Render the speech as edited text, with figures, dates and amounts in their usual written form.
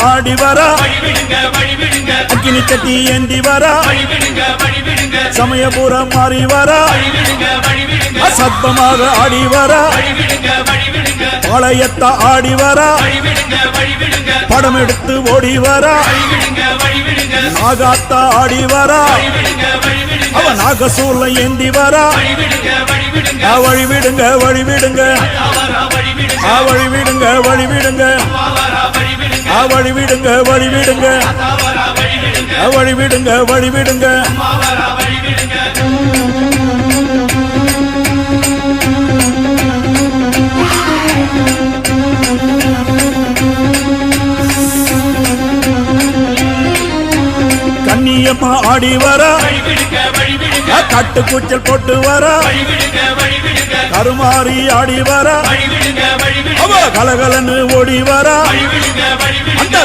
ஆடி வரா அக்கினி சட்டி ஏந்தி வரா சமயபுரம் மாறி வரா அசத்தமாக ஆடி வரா பாளையத்த ஆடி வரா படம் எடுத்து ஓடி வரா நாகாத்தா ஆடி வரா அவ நாகசூர்ல ஏந்தி வரா வழி விடுங்க வழி விடுங்க வழி விடுங்க வழி விடுங்க வழி விடுங்க வழி விடுங்க வழி விடுங்க வழி விடுங்க கண்ணியம்மா ஆடி வரா கட்டு கூச்சல் போட்டு வரா கருமாறி ஆடி வரா அவ கலகலன்னு ஓடி வரா அந்த